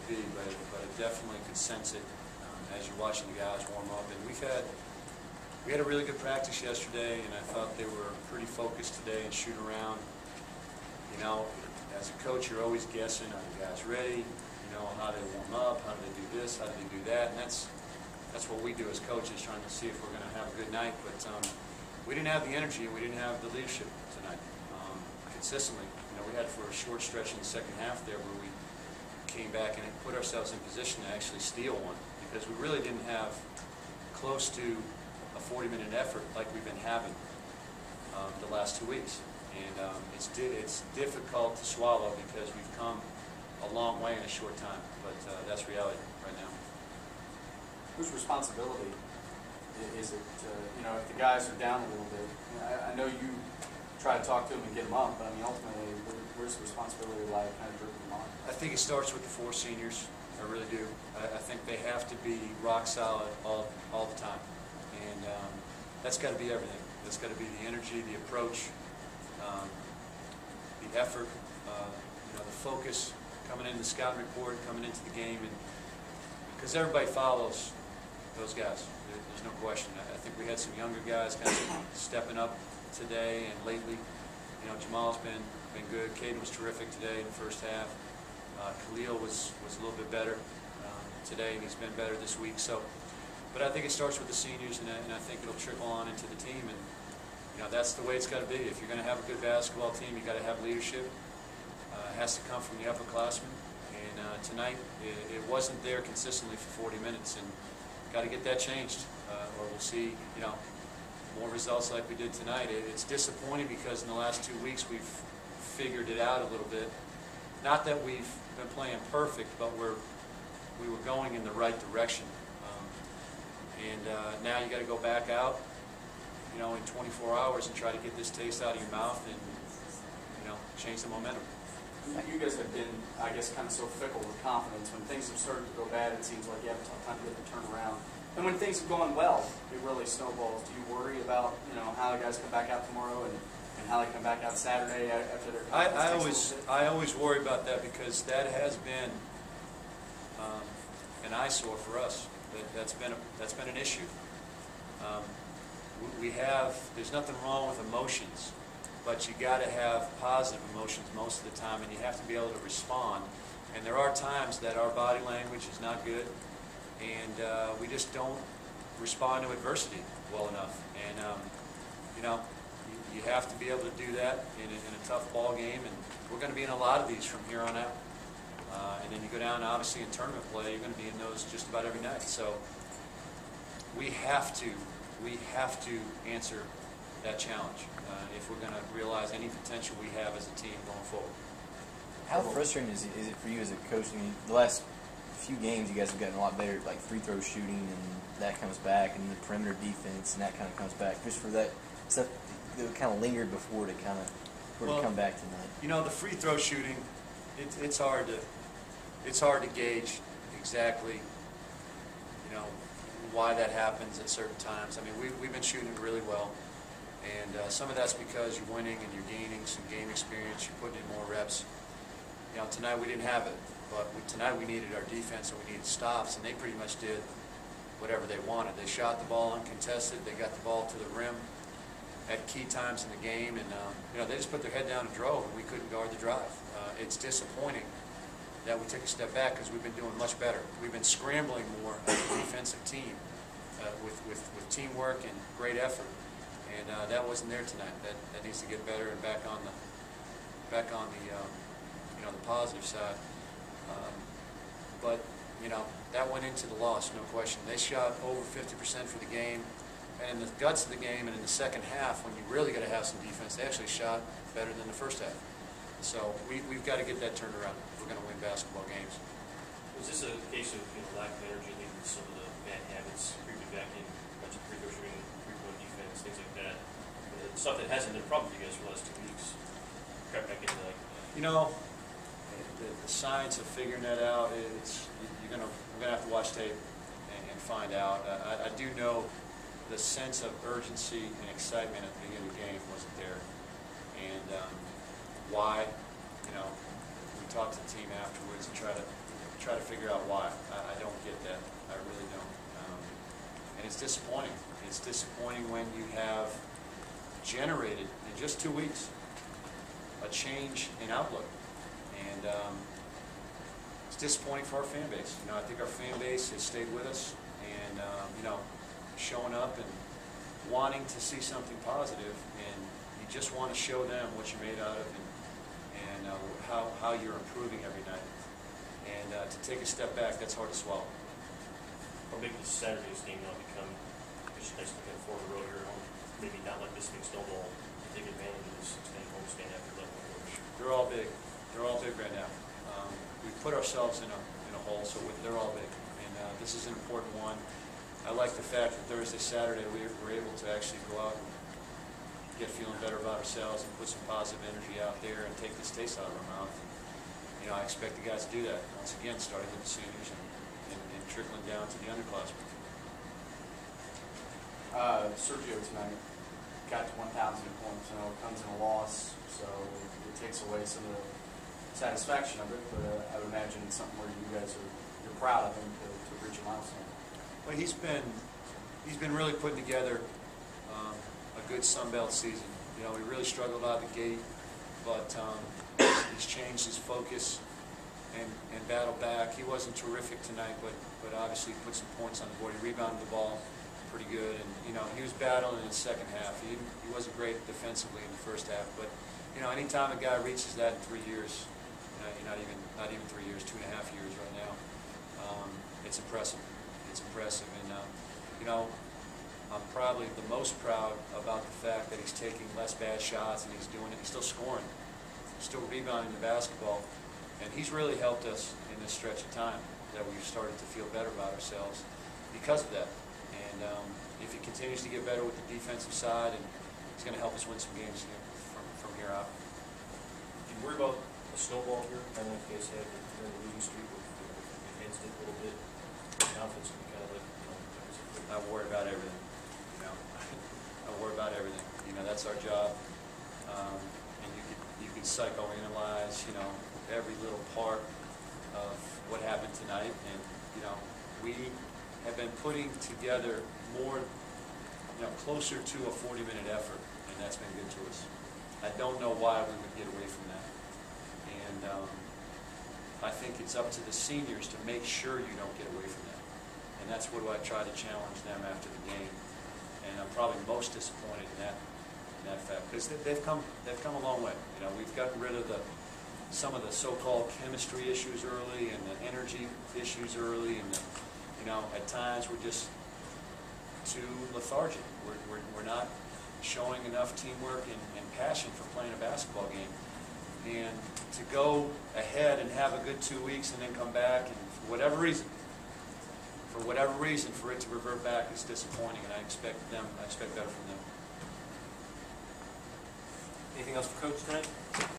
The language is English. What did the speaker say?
be, but I definitely could sense it as you're watching the guys warm up. And we had a really good practice yesterday, and I thought they were pretty focused today and shoot around. You know, as a coach, you're always guessing, are the guys ready? You know, how do they warm up? How do they do this? How do they do that? And that's what we do as coaches, trying to see if we're going to have a good night. But we didn't have the energy, and we didn't have the leadership tonight consistently. You know, we had for a short stretch in the second half there where we came back and put ourselves in position to actually steal one, because we really didn't have close to a 40-minute effort like we've been having the last 2 weeks. And it's difficult to swallow because we've come a long way in a short time, but that's reality right now. Whose responsibility is it, you know, if the guys are down a little bit? I know you try to talk to them and get them up, but I mean, ultimately, where's the responsibility lie kind of dripping them on? I think it starts with the 4 seniors. I really do. I think they have to be rock solid all the time, and that's got to be everything. That's got to be the energy, the approach, the effort, you know, the focus coming into the scouting report, coming into the game, and because everybody follows those guys. There's no question. I think we had some younger guys kind of stepping up today and lately. You know, Jamal's been good. Caden was terrific today in the first half. Khalil was a little bit better today, and he's been better this week. So, but I think it starts with the seniors, and I think it'll trickle on into the team. And you know, that's the way it's got to be. If you're going to have a good basketball team, you got to have leadership. It has to come from the upperclassmen. And tonight, it wasn't there consistently for 40 minutes, and got to get that changed, or we'll see, you know, more results like we did tonight. It's disappointing because in the last 2 weeks we've figured it out a little bit. Not that we've been playing perfect, but we were going in the right direction. Now you got to go back out, you know, in 24 hours and try to get this taste out of your mouth and, you know, change the momentum. You guys have been, I guess, kind of so fickle with confidence. When things have started to go bad, it seems like you have a tough time to get the turnaround. And when things have gone well, it really snowballs. Do you worry about, you know, how the guys come back out tomorrow and how they come back out Saturday after their confidence? I always worry about that because that has been an eyesore for us. That's been an issue. There's nothing wrong with emotions, but you got to have positive emotions most of the time, and you have to be able to respond. And there are times that our body language is not good, and we just don't respond to adversity well enough. And you know, you have to be able to do that in a tough ball game, and we're going to be in a lot of these from here on out. And then you go down, obviously, in tournament play, you're going to be in those just about every night. So we have to answer that challenge if we're going to realize any potential we have as a team going forward. How frustrating is it for you as a coach? I mean, the last few games, you guys have gotten a lot better, like free throw shooting, and that comes back, and the perimeter defense, and that kind of comes back. Just for that stuff that kind of lingered before to kind of come back tonight. You know, the free throw shooting, it's hard to gauge exactly, you know, why that happens at certain times. I mean, we've been shooting really well, and some of that's because you're winning and you're gaining some game experience, you're putting in more reps. You know, tonight we didn't have it, but tonight we needed our defense and we needed stops, and they pretty much did whatever they wanted. They shot the ball uncontested, they got the ball to the rim at key times in the game, and you know, they just put their head down and drove, and we couldn't guard the drive. It's disappointing that we took a step back because we've been doing much better. We've been scrambling more as a defensive team with teamwork and great effort, and that wasn't there tonight. That needs to get better and back on the you know, the positive side. But you know, that went into the loss, no question. They shot over 50% for the game, and in the guts of the game and in the second half, when you really got to have some defense, they actually shot better than the first half. So we've got to get that turned around if we're going to win basketball games. Was this a case of, you know, lack of energy leading to some of the bad habits creeping back in, bunch of free throw shooting, three-point defense, things like that? Stuff that hasn't been a problem for you guys for the last 2 weeks. Crept back into like. You know, the science of figuring that out, we're gonna have to watch tape and find out. I do know the sense of urgency and excitement at the beginning of the game wasn't there, and why, you know, we talked to the team afterwards and try try to figure out why. I don't get that. I really don't. And it's disappointing. It's disappointing when you have generated in just 2 weeks a change in outlook. And it's disappointing for our fan base. You know, I think our fan base has stayed with us and, you know, showing up and wanting to see something positive, and you just want to show them what you're made out of and how you're improving every night. And to take a step back, that's hard to swallow. Or maybe this Saturday's game now become just nice to get forward the road here at home. Maybe not let this thing snowball to take advantage of this extended homestand after 11 quarters. They're all big. They're all big right now. We put ourselves in a hole, so they're all big. And this is an important one. I like the fact that Thursday, Saturday, we were able to actually go out and get feeling better about ourselves and put some positive energy out there and take this taste out of our mouth. And, you know, I expect the guys to do that, once again, starting with the seniors and trickling down to the underclassmen. Sergio tonight got to 1,000 points. I know it comes in a loss, so it takes away some of the satisfaction of it, but I would imagine it's something where you guys you're proud of him to reach a milestone. Well, he's been really putting together a good Sun Belt season. You know, he really struggled out of the gate, but he's changed his focus and battled back. He wasn't terrific tonight, but obviously put some points on the board. He rebounded the ball pretty good, and you know, he was battling in the second half. He wasn't great defensively in the first half, but you know, anytime a guy reaches that in 3 years, not even 3 years, 2.5 years right now, it's impressive. It's impressive, and you know, I'm probably the most proud about the fact that he's taking less bad shots and he's doing it. He's still scoring, still rebounding the basketball, and he's really helped us in this stretch of time that we've started to feel better about ourselves because of that. And if he continues to get better with the defensive side, and he's going to help us win some games here from here out. Do you worry about a snowball here? I don't know if you guys had during the losing streak, enhanced it a little bit. Confidence can be kind of like, you know, I worry about everything. You know, I worry about everything. You know, that's our job. And you can psychoanalyze, you know, every little part of what happened tonight. And you know, we have been putting together more, you know, closer to a 40-minute effort, and that's been good to us. I don't know why we would get away from that. And I think it's up to the seniors to make sure you don't get away from that. And that's what I try to challenge them after the game. And I'm probably most disappointed in that fact, because they've come a long way. You know, we've gotten rid of some of the so-called chemistry issues early and the energy issues early, and you know, at times we're just too lethargic. We're not showing enough teamwork and passion for playing a basketball game. And to go ahead and have a good 2 weeks and then come back, and for whatever reason, for it to revert back is disappointing, and I expect better from them. anything else for Coach tonight?